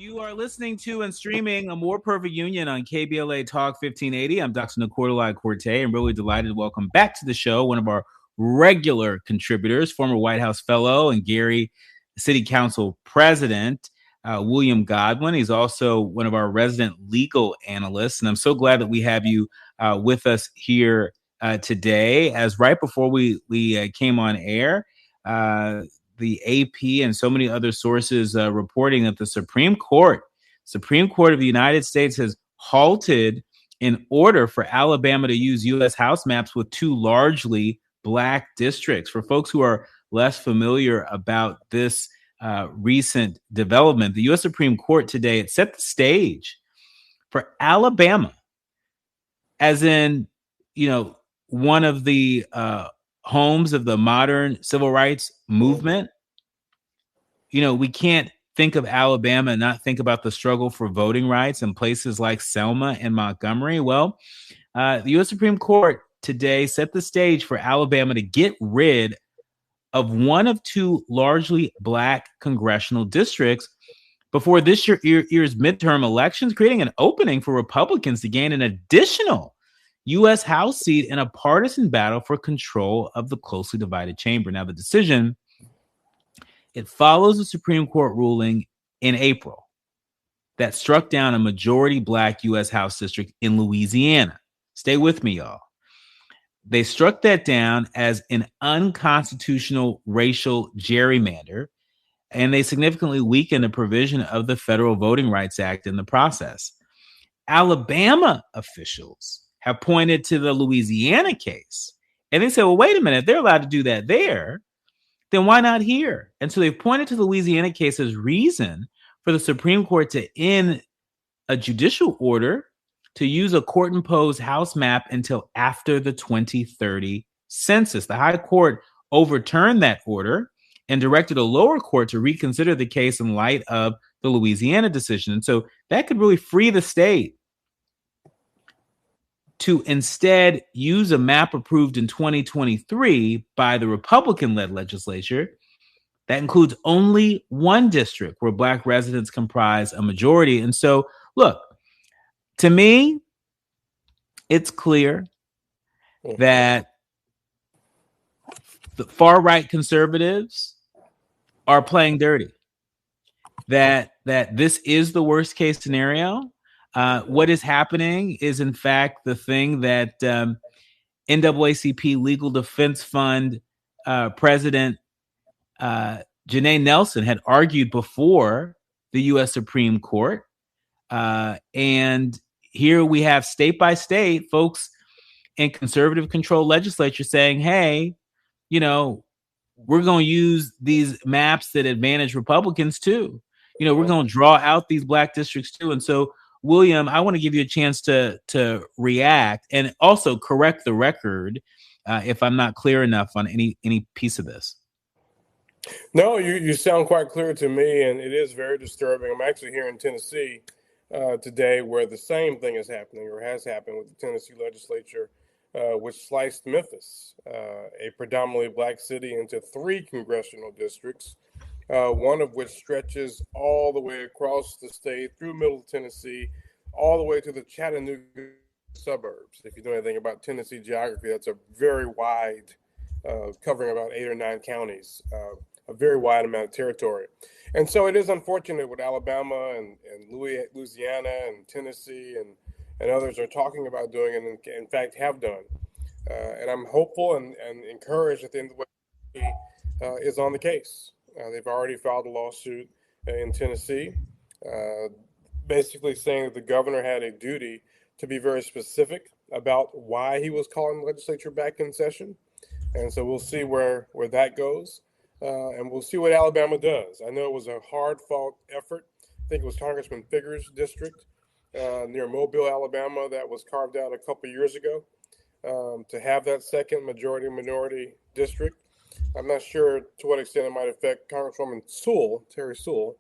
You are listening to and streaming A More Perfect Union on KBLA Talk 1580. I'm Dr. Nii-Quartelai Corte. I'm really delighted to welcome back to the show one of our regular contributors, former White House fellow and Gary City Council president, William Godwin. He's also one of our resident legal analysts, and I'm so glad that we have you with us here today. As right before we came on air, the AP and so many other sources reporting that the Supreme Court of the United States has halted an order for Alabama to use U.S. House maps with two largely Black districts. For folks who are less familiar about this recent development, the U.S. Supreme Court today, it set the stage for Alabama, as in, one of the homes of the modern civil rights movement. We can't think of Alabama and not think about the struggle for voting rights in places like Selma and Montgomery. Well, the U.S. Supreme Court today set the stage for Alabama to get rid of one of two largely Black congressional districts before this year's midterm elections, creating an opening for Republicans to gain an additional U.S. House seat in a partisan battle for control of the closely divided chamber. Now, the decision, it follows a Supreme Court ruling in April that struck down a majority Black U.S. House district in Louisiana. Stay with me, y'all. They struck that down as an unconstitutional racial gerrymander, and they significantly weakened a provision of the Federal Voting Rights Act in the process. Alabama officials have pointed to the Louisiana case, and they said, well, wait a minute, they're allowed to do that there, then why not here? And so they've pointed to the Louisiana case as reason for the Supreme Court to end a judicial order to use a court-imposed House map until after the 2030 census. The High Court overturned that order and directed a lower court to reconsider the case in light of the Louisiana decision. And so that could really free the state to instead use a map approved in 2023 by the Republican-led legislature that includes only one district where Black residents comprise a majority. And so, look, to me, it's clear that the far-right conservatives are playing dirty, that this is the worst-case scenario. What is happening is, in fact, the thing that NAACP Legal Defense Fund President Janae Nelson had argued before the U.S. Supreme Court. And here we have state by state folks in conservative controlled legislature saying, hey, we're going to use these maps that advantage Republicans too. We're going to draw out these Black districts too. And so, William, I want to give you a chance to react and also correct the record if I'm not clear enough on any piece of this. No, you sound quite clear to me, and it is very disturbing. I'm actually here in Tennessee today where the same thing is happening or has happened with the Tennessee legislature, which sliced Memphis, a predominantly Black city, into 3 congressional districts, one of which stretches all the way across the state through Middle Tennessee, all the way to the Chattanooga suburbs. If you know anything about Tennessee geography, that's a very wide, covering about 8 or 9 counties, a very wide amount of territory. And so it is unfortunate what Alabama and Louisiana and Tennessee and others are talking about doing and in fact have done. And I'm hopeful and encouraged at the end of the way is on the case. They've already filed a lawsuit in Tennessee, basically saying that the governor had a duty to be very specific about why he was calling the legislature back in session. And so we'll see where that goes. And we'll see what Alabama does. I know it was a hard-fought effort. I think it was Congressman Figure's district near Mobile, Alabama, that was carved out a couple years ago to have that second majority-minority district. I'm not sure to what extent it might affect Congresswoman Terry Sewell,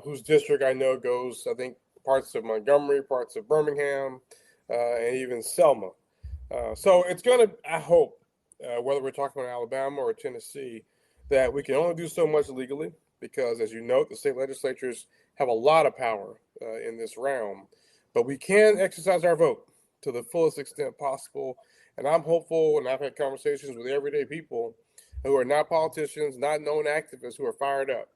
whose district I know goes, I think, parts of Montgomery, parts of Birmingham, and even Selma. So it's going to, I hope, whether we're talking about Alabama or Tennessee, that we can only do so much legally because, as you note, the state legislatures have a lot of power in this realm, but we can exercise our vote to the fullest extent possible. And I'm hopeful, and I've had conversations with everyday people who are not politicians, not known activists, who are fired up.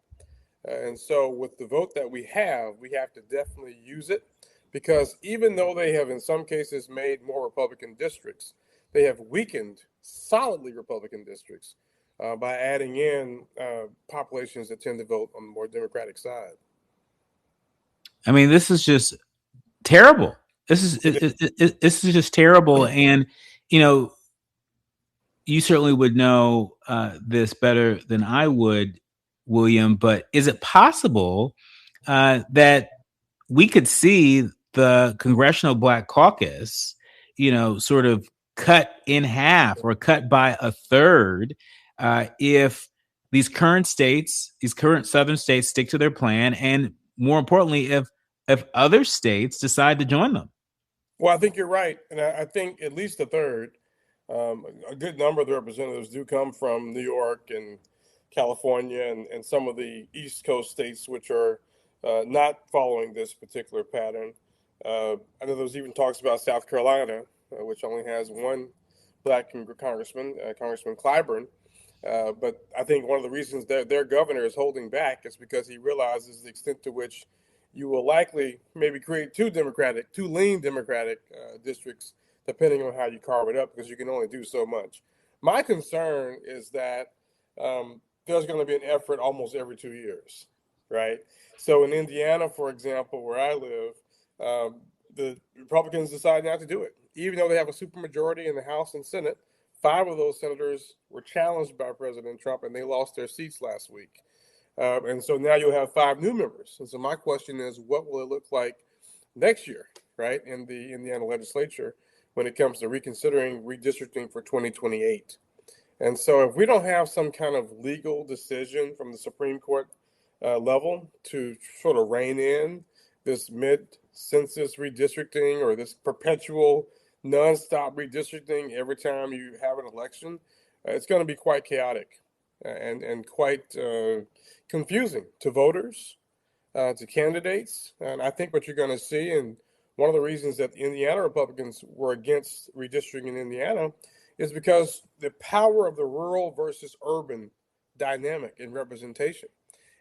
And so, with the vote that we have to definitely use it, because even though they have, in some cases, made more Republican districts, they have weakened solidly Republican districts by adding in populations that tend to vote on the more Democratic side. I mean, this is just terrible. This is just terrible, and you know, you certainly would know this better than I would, William. But is it possible that we could see the Congressional Black Caucus, sort of cut in half or cut by a third if these current southern states stick to their plan, and more importantly, if other states decide to join them? Well, I think you're right, and I think at least a third. A good number of the representatives do come from New York and California and some of the East Coast states, which are not following this particular pattern. I know there's even talks about South Carolina, which only has one black congressman, Congressman Clyburn. But I think one of the reasons their governor is holding back is because he realizes the extent to which you will likely maybe create two lean Democratic districts, depending on how you carve it up, because you can only do so much. My concern is that there's going to be an effort almost every 2 years, right? So in Indiana, for example, where I live, the Republicans decide not to do it. Even though they have a supermajority in the House and Senate, 5 of those senators were challenged by President Trump, and they lost their seats last week. And so now you'll have 5 new members. And so my question is, what will it look like next year, right, in the Indiana legislature when it comes to reconsidering redistricting for 2028? And so if we don't have some kind of legal decision from the Supreme Court level to sort of rein in this mid-census redistricting or this perpetual nonstop redistricting every time you have an election, it's going to be quite chaotic and quite confusing to voters, to candidates. And I think what you're going to see, and one of the reasons that the Indiana Republicans were against redistricting in Indiana, is because the power of the rural versus urban dynamic in representation.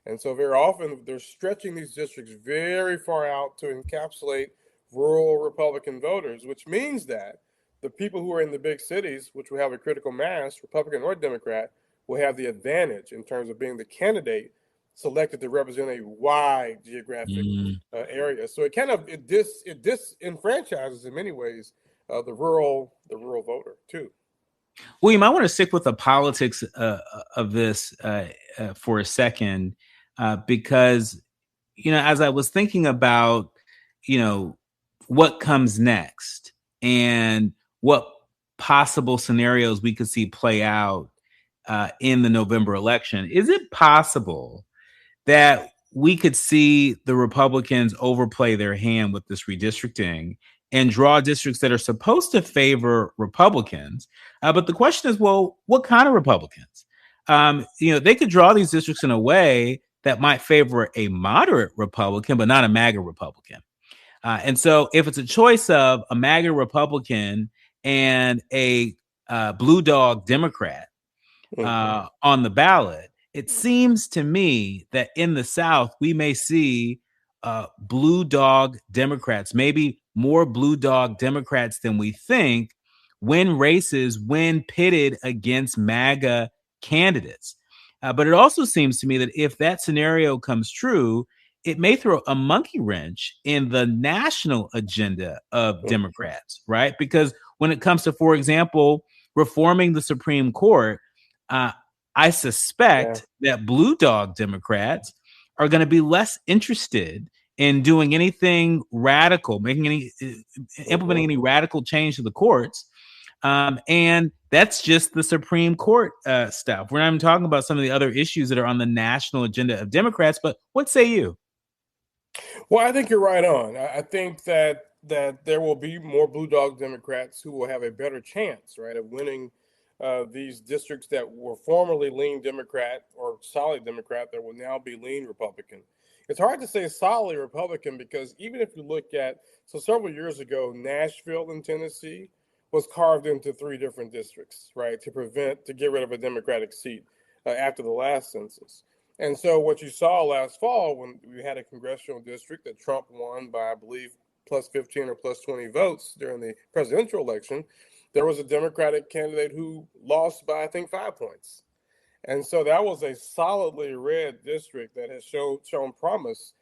And so very often they're stretching these districts very far out to encapsulate rural Republican voters, which means that the people who are in the big cities, which will have a critical mass, Republican or Democrat, will have the advantage in terms of being the candidate selected to represent a wide geographic area. So it kind of it disenfranchises in many ways the rural voter too. Well, you might want to stick with the politics of this for a second, because as I was thinking about what comes next and what possible scenarios we could see play out in the November election, is it possible that we could see the Republicans overplay their hand with this redistricting and draw districts that are supposed to favor Republicans? But the question is, well, what kind of Republicans? They could draw these districts in a way that might favor a moderate Republican, but not a MAGA Republican. And so if it's a choice of a MAGA Republican and a blue dog Democrat on the ballot, it seems to me that in the South, we may see blue dog Democrats, maybe more blue dog Democrats than we think, win races when pitted against MAGA candidates. But it also seems to me that if that scenario comes true, it may throw a monkey wrench in the national agenda of Democrats, right? Because when it comes to, for example, reforming the Supreme Court, I suspect that blue dog Democrats are going to be less interested in doing anything radical, implementing any radical change to the courts. And that's just the Supreme Court stuff. We're not even talking about some of the other issues that are on the national agenda of Democrats. But what say you? Well, I think you're right on. I think that there will be more blue dog Democrats who will have a better chance, right, of winning these districts that were formerly lean Democrat or solid Democrat that will now be lean Republican. it's hard to say solidly Republican because even if you look at, so several years ago, Nashville in Tennessee was carved into 3 different districts, right, to get rid of a Democratic seat after the last census. And so what you saw last fall when we had a congressional district that Trump won by, I believe, plus 15 or plus 20 votes during the presidential election, there was a Democratic candidate who lost by, I think, 5 points. And so that was a solidly red district that has shown promise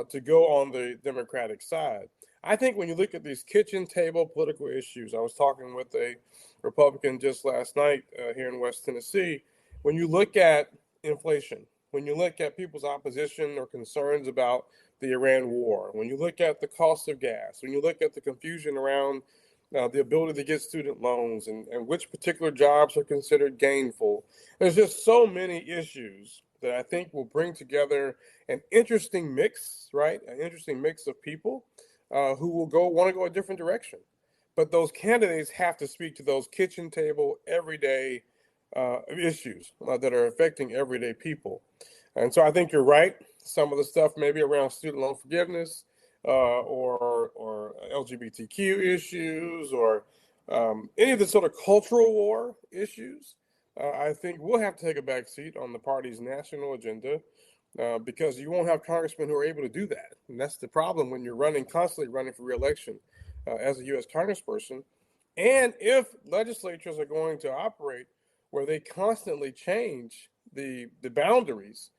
to go on the Democratic side. I think when you look at these kitchen table political issues, I was talking with a Republican just last night here in West Tennessee. When you look at inflation, when you look at people's opposition or concerns about the Iran war, when you look at the cost of gas, when you look at the confusion around the ability to get student loans and which particular jobs are considered gainful. There's just so many issues that I think will bring together an interesting mix, right? An interesting mix of people who will want to go a different direction. But those candidates have to speak to those kitchen table, everyday issues that are affecting everyday people. And so I think you're right. Some of the stuff maybe around student loan forgiveness, or LGBTQ issues, or any of the sort of cultural war issues, I think we'll have to take a back seat on the party's national agenda because you won't have congressmen who are able to do that. And that's the problem when you're constantly running for reelection as a U.S. congressperson. And if legislatures are going to operate where they constantly change the boundaries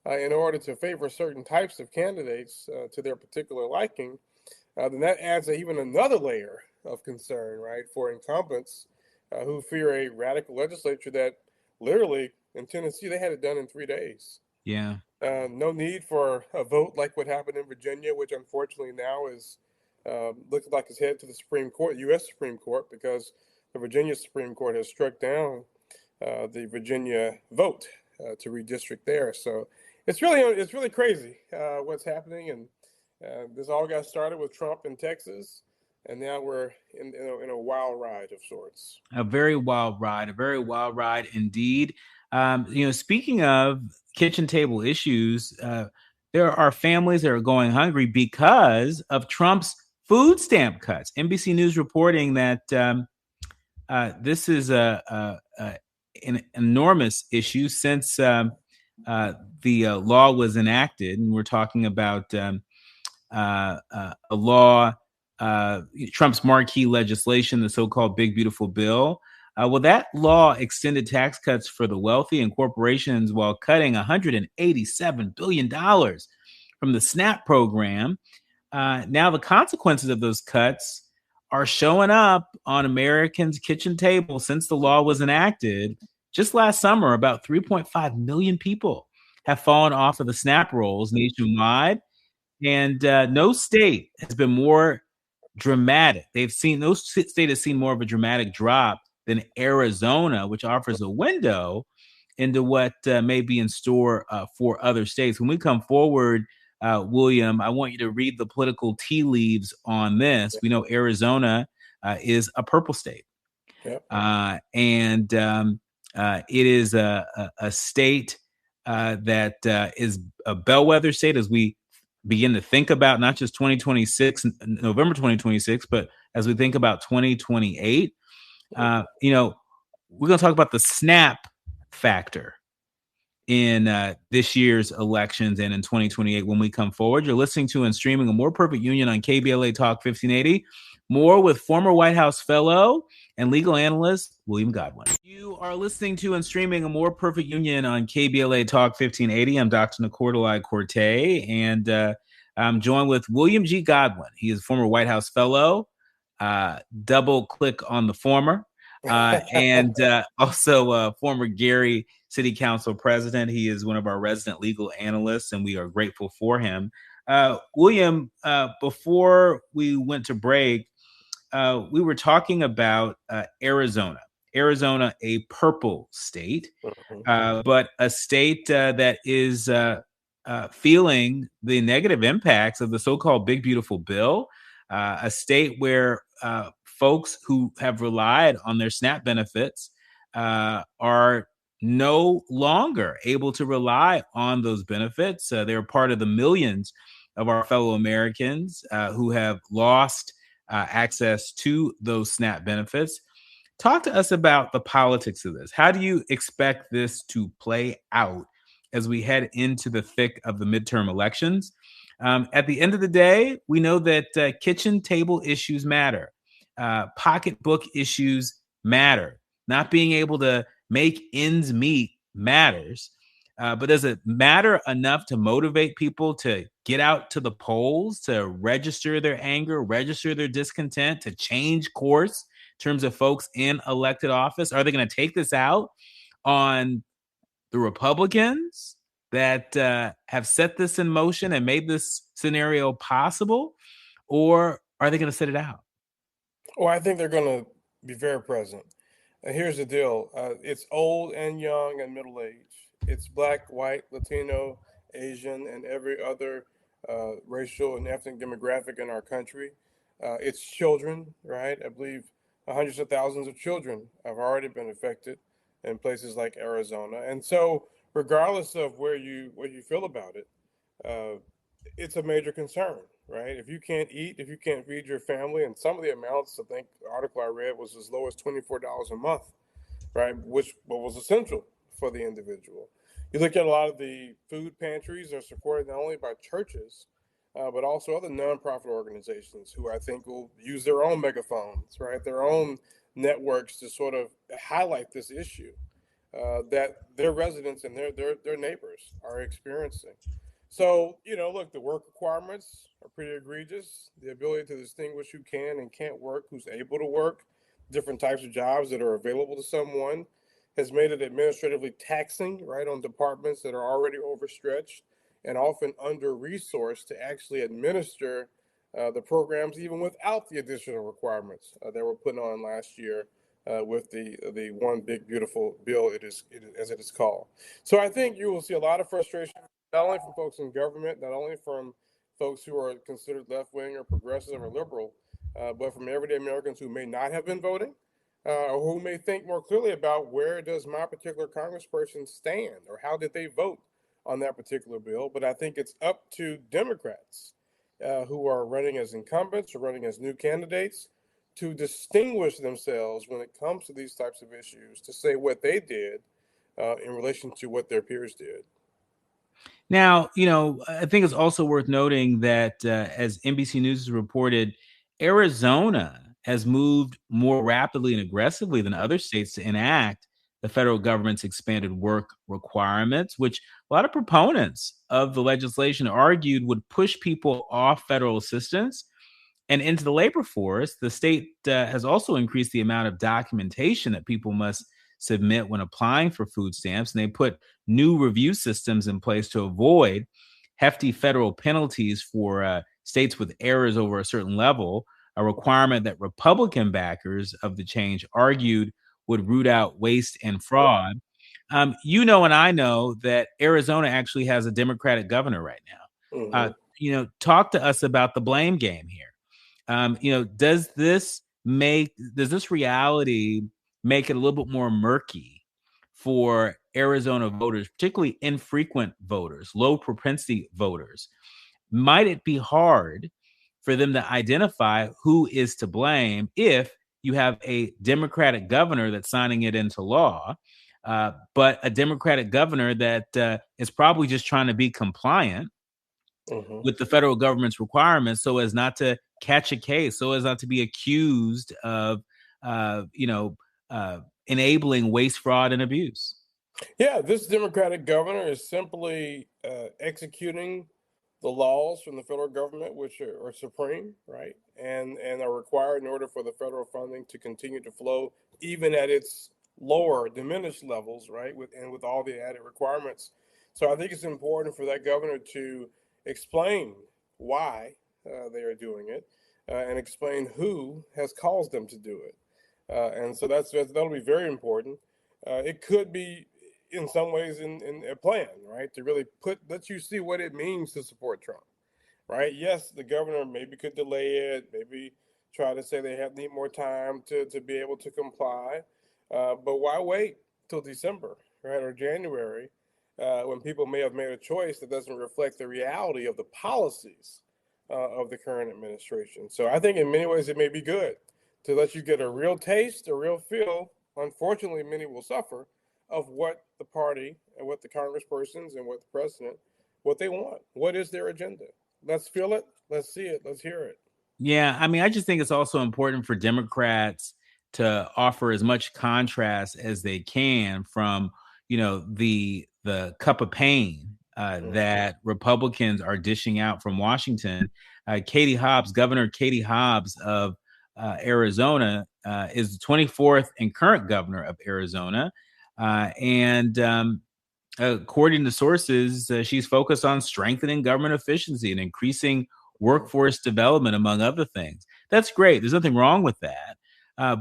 in order to favor certain types of candidates to their particular liking, then that adds even another layer of concern, right, for incumbents who fear a radical legislature that literally in Tennessee, they had it done in 3 days. Yeah. No need for a vote like what happened in Virginia, which unfortunately now is looks like it's headed to the Supreme Court, U.S. Supreme Court, because the Virginia Supreme Court has struck down the Virginia vote to redistrict there. So it's really crazy what's happening, and this all got started with Trump in Texas, and now we're in a wild ride of sorts. A very wild ride indeed. Speaking of kitchen table issues, there are families that are going hungry because of Trump's food stamp cuts. NBC News reporting that this is an enormous issue since the law was enacted, and we're talking about a law, Trump's marquee legislation, the so-called Big Beautiful Bill. Well, that law extended tax cuts for the wealthy and corporations while cutting $187 billion from the SNAP program. Now the consequences of those cuts are showing up on Americans' kitchen table since the law was enacted. Just last summer, about 3.5 million people have fallen off of the SNAP rolls nationwide. And no state has been more dramatic. No state has seen more of a dramatic drop than Arizona, which offers a window into what may be in store for other states. When we come forward, William, I want you to read the political tea leaves on this. We know Arizona is a purple state. Yep. And it is a state that is a bellwether state as we begin to think about not just 2026, November 2026, but as we think about 2028. We're going to talk about the SNAP factor in this year's elections and in 2028 when we come forward. You're listening to and streaming A More Perfect Union on KBLA Talk 1580. More with former White House fellow and legal analyst William Godwin. You are listening to and streaming A More Perfect Union on KBLA Talk 1580. I'm Dr. Nii-Quartelai Cortay, and I'm joined with William G. Godwin. He is a former White House fellow. Double click on the former. And also former Gary City Council president. He is one of our resident legal analysts, and we are grateful for him. William, before we went to break, we were talking about Arizona, a purple state, but a state that is feeling the negative impacts of the so-called Big Beautiful Bill, a state where folks who have relied on their SNAP benefits are no longer able to rely on those benefits. They're part of the millions of our fellow Americans who have lost access to those SNAP benefits. Talk to us about the politics of this. How do you expect this to play out as we head into the thick of the midterm elections? At the end of the day, we know that kitchen table issues matter, pocketbook issues matter, not being able to make ends meet matters. But does it matter enough to motivate people to get out to the polls, to register their anger, register their discontent, to change course in terms of folks in elected office? Are they going to take this out on the Republicans that have set this in motion and made this scenario possible? Or are they going to sit it out? Well, I think they're going to be very present. Here's the deal: it's old and young and middle age. It's black, white, Latino, Asian, and every other racial and ethnic demographic in our country. It's children, right? I believe hundreds of thousands of children have already been affected in places like Arizona, and so regardless of where you feel about it, uh, it's a major concern, right? If you can't eat, if you can't feed your family, and some of the amounts, I think the article I read was as low as $24 a month, right? Which was essential for the individual. You look at a lot of the food pantries are supported not only by churches, but also other nonprofit organizations who I think will use their own megaphones, right? Their own networks to sort of highlight this issue that their residents and their neighbors are experiencing. So, look, the work requirements are pretty egregious. The ability to distinguish who can and can't work, who's able to work, different types of jobs that are available to someone has made it administratively taxing, right, on departments that are already overstretched and often under resourced to actually administer the programs, even without the additional requirements that were put on last year with the one big beautiful bill as it is called. So I think you will see a lot of frustration not only from folks in government, not only from folks who are considered left wing or progressive or liberal, but from everyday Americans who may not have been voting, or who may think more clearly about where does my particular congressperson stand or how did they vote on that particular bill. But I think it's up to Democrats who are running as incumbents or running as new candidates to distinguish themselves when it comes to these types of issues, to say what they did in relation to what their peers did. Now, I think it's also worth noting that as NBC News has reported, Arizona has moved more rapidly and aggressively than other states to enact the federal government's expanded work requirements, which a lot of proponents of the legislation argued would push people off federal assistance and into the labor force. The state has also increased the amount of documentation that people must submit when applying for food stamps. And they put new review systems in place to avoid hefty federal penalties for states with errors over a certain level, a requirement that Republican backers of the change argued would root out waste and fraud. And I know that Arizona actually has a Democratic governor right now. Mm-hmm. Talk to us about the blame game here. Does this reality make it a little bit more murky for Arizona voters, particularly infrequent voters, low propensity voters? Might it be hard for them to identify who is to blame if you have a Democratic governor that's signing it into law, but a Democratic governor that is probably just trying to be compliant Mm-hmm. with the federal government's requirements so as not to catch a case, so as not to be accused of, uh, you know, enabling waste, fraud, and abuse? Yeah, this Democratic governor is simply executing the laws from the federal government, which are supreme, right, and are required in order for the federal funding to continue to flow, even at its lower, diminished levels, right, with all the added requirements. So I think it's important for that governor to explain why they are doing it and explain who has caused them to do it. And so that'll be very important. It could be in some ways in a plan, right, to really let you see what it means to support Trump, right? Yes, the governor maybe could delay it, maybe try to say they need more time to be able to comply, but why wait till December, right, or January, when people may have made a choice that doesn't reflect the reality of the policies of the current administration. So I think in many ways it may be good to let you get a real taste, a real feel. Unfortunately, many will suffer of what the party and what the congresspersons and what the president, what they want. What is their agenda? Let's feel it. Let's see it. Let's hear it. Yeah, I mean, I just think it's also important for Democrats to offer as much contrast as they can from, the cup of pain that Republicans are dishing out from Washington. Governor Katie Hobbs of Arizona, is the 24th and current governor of Arizona, and according to sources, she's focused on strengthening government efficiency and increasing workforce development, among other things. That's great. There's nothing wrong with that.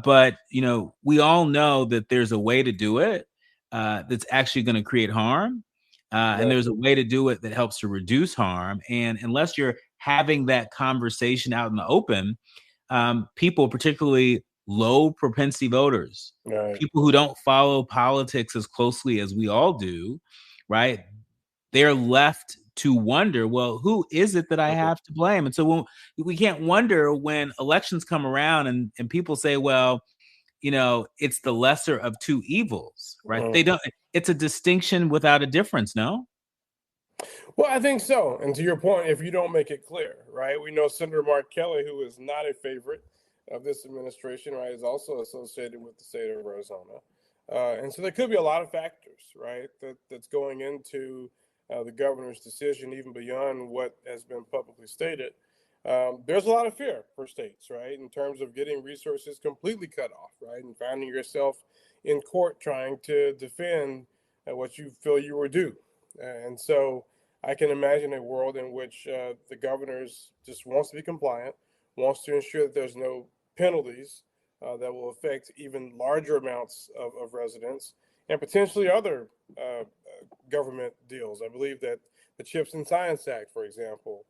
But, we all know that there's a way to do it that's actually going to create harm. And there's a way to do it that helps to reduce harm. And unless you're having that conversation out in the open, people, particularly low propensity voters, people who don't follow politics as closely as we all do, right? They're left to wonder, well, who is it that I have to blame? And so we can't wonder when elections come around and people say, well, it's the lesser of two evils, right? They don't, it's a distinction without a difference, no? Well, I think so. And to your point, if you don't make it clear, right? We know Senator Mark Kelly, who is not a favorite of this administration, right, is also associated with the state of Arizona. And so there could be a lot of factors, right, that's going into the governor's decision, even beyond what has been publicly stated. There's a lot of fear for states, right, in terms of getting resources completely cut off, right, and finding yourself in court trying to defend what you feel you were due. And so I can imagine a world in which the governors just wants to be compliant, wants to ensure that there's no penalties that will affect even larger amounts of residents and potentially other government deals. I believe that the Chips and Science Act, for example,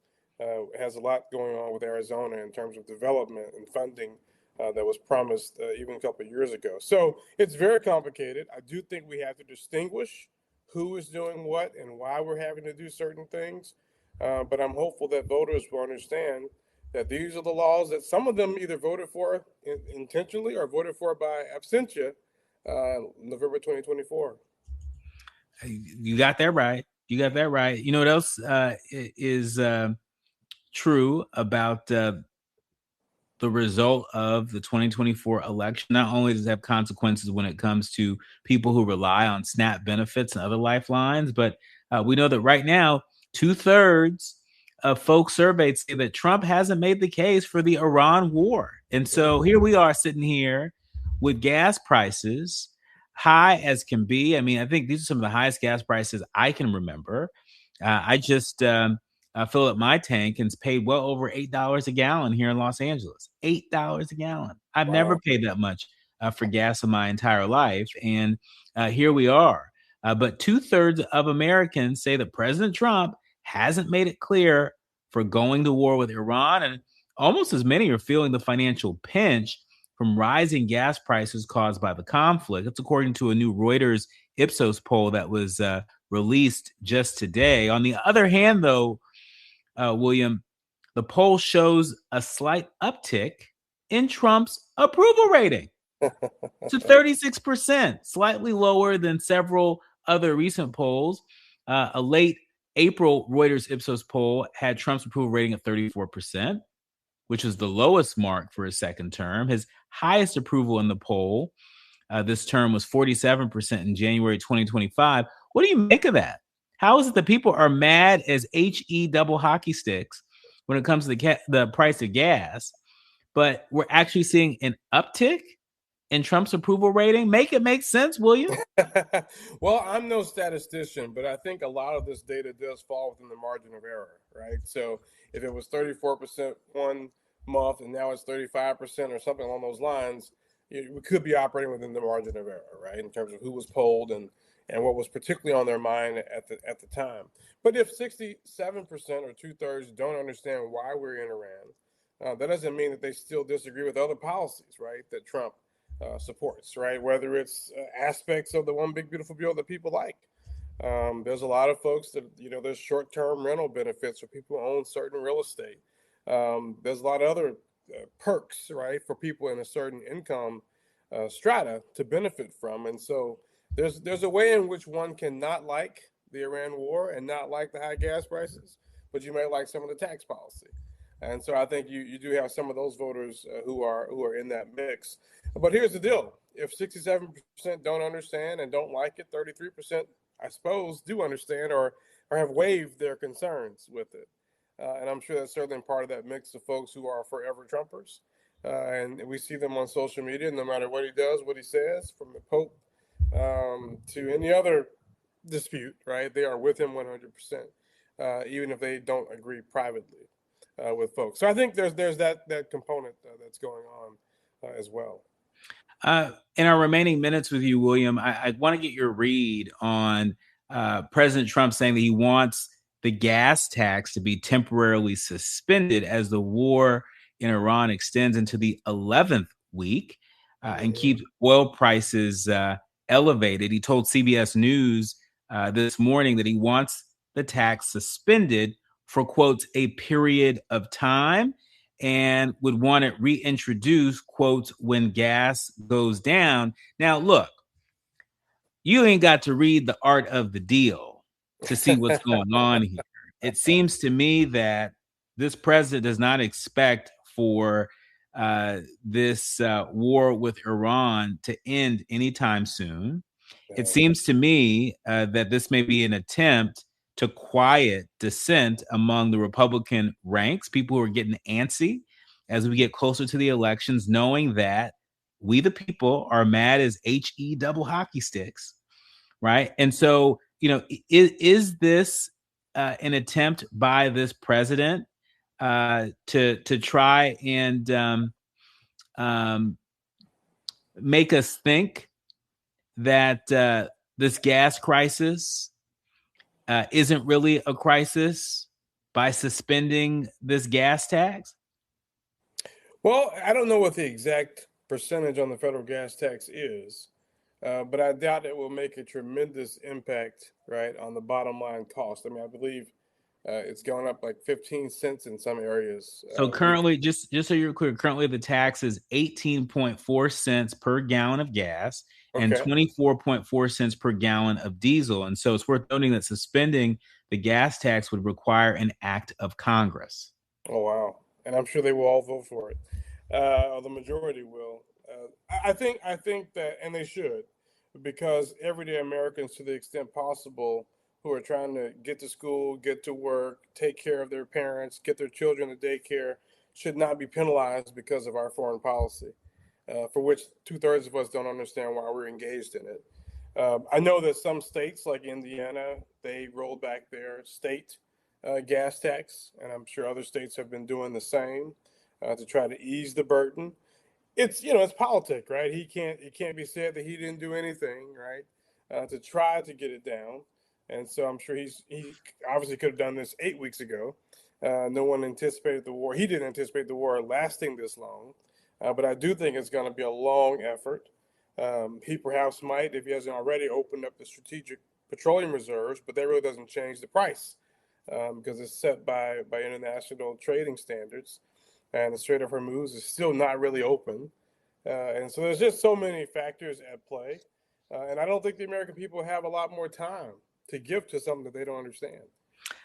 has a lot going on with Arizona in terms of development and funding that was promised even a couple of years ago. So it's very complicated. I do think we have to distinguish who is doing what and why we're having to do certain things. But I'm hopeful that voters will understand that these are the laws that some of them either voted for intentionally or voted for by absentia November 2024. You got that right. You got that right. You know what else is true about the result of the 2024 election? Not only does it have consequences when it comes to people who rely on SNAP benefits and other lifelines, but we know that right now, 2/3 of folks surveyed say that Trump hasn't made the case for the Iran war. And so here we are sitting here with gas prices high as can be. I mean, I think these are some of the highest gas prices I can remember. I just fill up my tank and it's paid well over $8 a gallon here in Los Angeles. $8 a gallon. I've never paid that much for gas in my entire life. And here we are. But 2/3 of Americans say that President Trump hasn't made it clear for going to war with Iran. And almost as many are feeling the financial pinch from rising gas prices caused by the conflict. That's according to a new Reuters Ipsos poll that was released just today. On the other hand, though, William, the poll shows a slight uptick in Trump's approval rating to 36%, slightly lower than several other recent polls. A late April Reuters Ipsos poll had Trump's approval rating at 34%, which is the lowest mark for his second term. His highest approval in the poll this term was 47% in January 2025. What do you make of that? How is it that people are mad as HE double hockey sticks when it comes to the price of gas, but we're actually seeing an uptick in Trump's approval rating? Make it make sense, will you? Well, I'm no statistician, but I think a lot of this data does fall within the margin of error, right? So if it was 34% one month and now it's 35% or something along those lines, we could be operating within the margin of error, right? In terms of who was polled and what was particularly on their mind at the time. But if 67% or 2/3 don't understand why we're in Iran, that doesn't mean that they still disagree with other policies, right, that Trump supports, right? Whether it's aspects of the one big beautiful bill that people like. There's a lot of folks that, there's short-term rental benefits for people who own certain real estate. There's a lot of other perks, right, for people in a certain income strata to benefit from. And so there's a way in which one can not like the Iran war and not like the high gas prices, but you may like some of the tax policy. And so I think you do have some of those voters who are in that mix. But here's the deal: if 67% don't understand and don't like it, 33%, I suppose, do understand or have waived their concerns with it. And I'm sure that's certainly part of that mix of folks who are forever Trumpers. And we see them on social media, no matter what he does, what he says, from the Pope to any other dispute, right? They are with him 100%, even if they don't agree privately with folks. So I think there's that component that's going on as well. In our remaining minutes with you, William, I want to get your read on President Trump saying that he wants the gas tax to be temporarily suspended as the war in Iran extends into the 11th week and keeps oil prices elevated. He told CBS News this morning that he wants the tax suspended for, quotes, a period of time, and would want it reintroduced, quotes, when gas goes down. Now, look, you ain't got to read The Art of the Deal to see what's going on here. It seems to me that this president does not expect for this war with Iran to end anytime soon. It seems to me that this may be an attempt to quiet dissent among the Republican ranks, people who are getting antsy as we get closer to the elections, knowing that we, the people, are mad as HE double hockey sticks, right? And so, is this an attempt by this president to try and make us think that this gas crisis isn't really a crisis by suspending this gas tax? Well, I don't know what the exact percentage on the federal gas tax is, but I doubt it will make a tremendous impact, right, on the bottom line cost. I mean, I believe it's gone up like 15 cents in some areas. So currently, just so you're clear, currently the tax is 18.4 cents per gallon of gas and 24.4 cents per gallon of diesel. And so it's worth noting that suspending the gas tax would require an act of Congress. Oh, wow. And I'm sure they will all vote for it. Or the majority will. I think that, and they should, because everyday Americans, to the extent possible, who are trying to get to school, get to work, take care of their parents, get their children to daycare, should not be penalized because of our foreign policy, for which 2/3 of us don't understand why we're engaged in it. I know that some states, like Indiana, they rolled back their state gas tax, and I'm sure other states have been doing the same to try to ease the burden. It's politics, right? It can't be said that he didn't do anything, right, to try to get it down. And so I'm sure he obviously could have done this 8 weeks ago. No one anticipated the war. He didn't anticipate the war lasting this long, but I do think it's going to be a long effort. He perhaps might, if he hasn't already, opened up the strategic petroleum reserves, but that really doesn't change the price because it's set by international trading standards, and the Strait of Hormuz is still not really open. And so there's just so many factors at play. And I don't think the American people have a lot more time to give to something that they don't understand.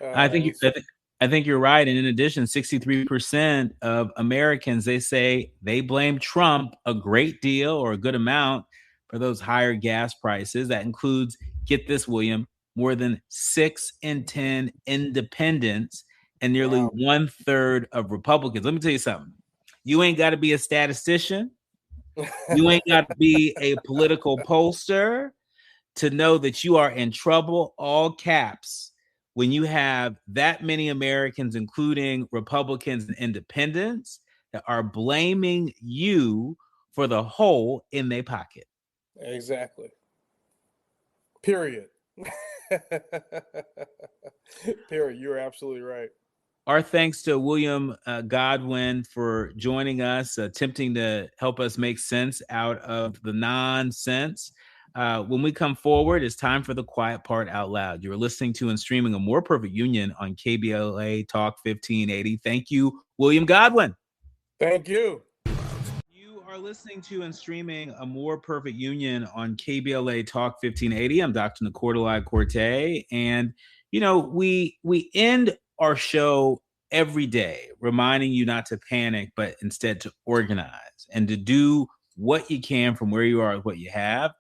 I think you're right. And in addition, 63% of Americans, they say they blame Trump a great deal or a good amount for those higher gas prices. That includes, get this, William, more than 6 in 10 independents and nearly 1/3 of Republicans. Let me tell you something. You ain't got to be a statistician. You ain't got to be a political pollster to know that you are in trouble, all caps, when you have that many Americans, including Republicans and independents, that are blaming you for the hole in their pocket. Exactly. Period. Period. You're absolutely right. Our thanks to William Godwin for joining us, attempting to help us make sense out of the nonsense. When we come forward, it's time for the quiet part out loud. You're listening to and streaming A More Perfect Union on KBLA Talk 1580. Thank you, William Godwin. Thank you. You are listening to and streaming A More Perfect Union on KBLA Talk 1580. I'm Dr. Nii-Quartelai, and we end our show every day reminding you not to panic, but instead to organize and to do what you can from where you are with what you have.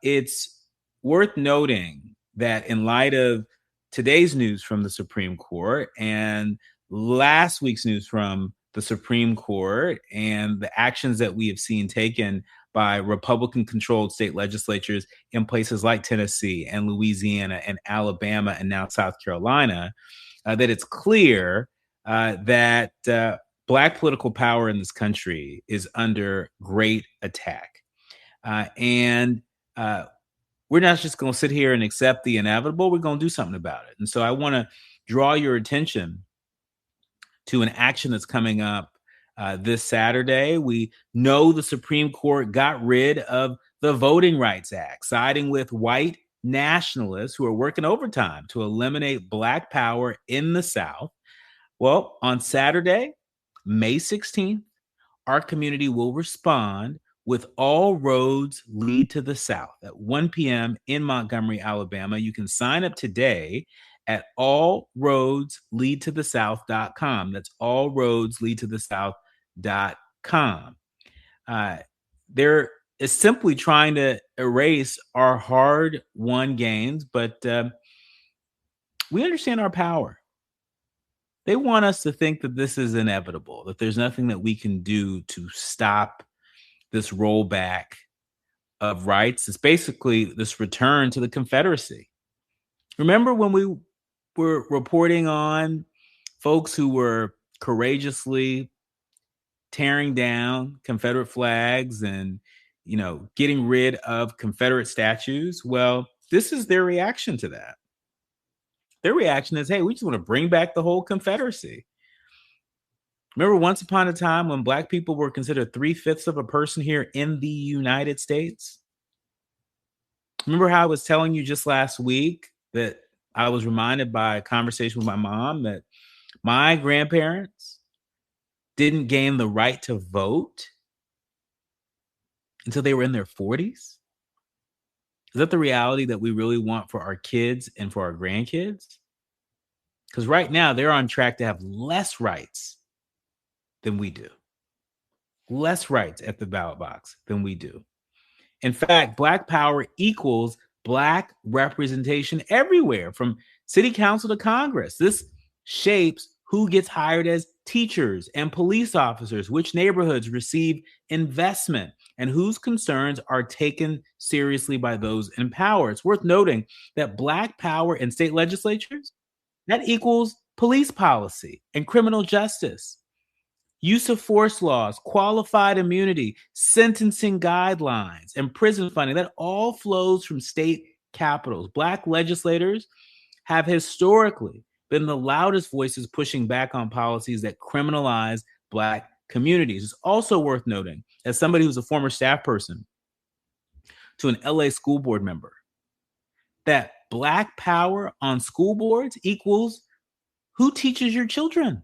It's worth noting that in light of today's news from the Supreme Court and last week's news from the Supreme Court and the actions that we have seen taken by Republican-controlled state legislatures in places like Tennessee and Louisiana and Alabama and now South Carolina, that it's clear that Black political power in this country is under great attack. And we're not just going to sit here and accept the inevitable. We're going to do something about it. And so I want to draw your attention to an action that's coming up this Saturday. We know the Supreme Court got rid of the Voting Rights Act, siding with white nationalists who are working overtime to eliminate Black power in the South. Well, on Saturday, May 16th, our community will respond with All Roads Lead to the South at 1 p.m. in Montgomery, Alabama. You can sign up today at allroadsleadtothesouth.com. That's allroadsleadtothesouth.com. They're simply trying to erase our hard-won gains, but we understand our power. They want us to think that this is inevitable, that there's nothing that we can do to stop this rollback of rights. It's basically this return to the Confederacy. Remember when we were reporting on folks who were courageously tearing down Confederate flags and, getting rid of Confederate statues? Well, this is their reaction to that. Their reaction is, hey, we just want to bring back the whole Confederacy. Remember once upon a time when Black people were considered 3/5 of a person here in the United States? Remember how I was telling you just last week that I was reminded by a conversation with my mom that my grandparents didn't gain the right to vote until they were in their 40s? Is that the reality that we really want for our kids and for our grandkids? Because right now they're on track to have less rights than we do. Less rights at the ballot box than we do. In fact, Black power equals Black representation everywhere, from city council to Congress. This shapes who gets hired as teachers and police officers, which neighborhoods receive investment, and whose concerns are taken seriously by those in power. It's worth noting that Black power in state legislatures, that equals police policy and criminal justice, use of force laws, qualified immunity, sentencing guidelines, and prison funding. That all flows from state capitals. Black legislators have historically been the loudest voices pushing back on policies that criminalize Black communities. It's also worth noting, as somebody who's a former staff person to an LA school board member, that Black power on school boards equals who teaches your children.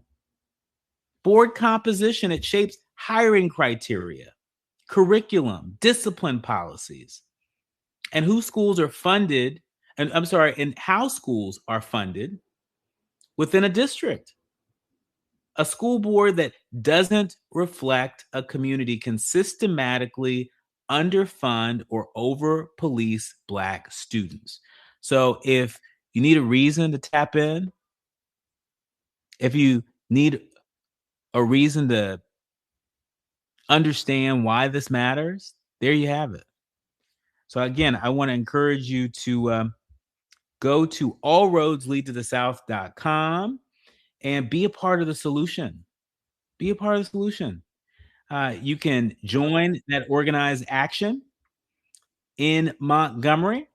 Board composition, it shapes hiring criteria, curriculum, discipline policies, and who schools are funded, and how schools are funded within a district. A school board that doesn't reflect a community can systematically underfund or over-police Black students. So if you need a reason to tap in, if you need a reason to understand why this matters, there you have it. So again, I want to encourage you to go to allroadsleadtothesouth.com and be a part of the solution. Be a part of the solution. You can join that organized action in Montgomery.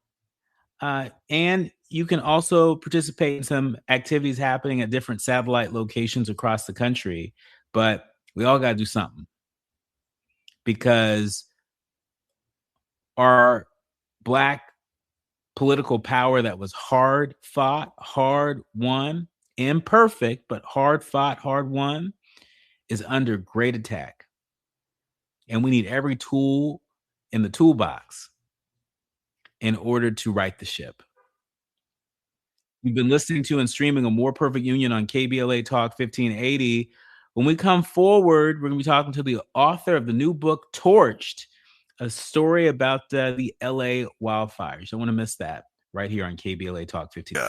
And you can also participate in some activities happening at different satellite locations across the country, but we all got to do something, because our Black political power that was hard fought, hard won, imperfect, but hard fought, hard won, is under great attack. And we need every tool in the toolbox in order to right the ship. You've been listening to and streaming A More Perfect Union on KBLA Talk 1580. When we come forward, we're going to be talking to the author of the new book, Torched, a story about the LA wildfires. You don't want to miss that right here on KBLA Talk 1580.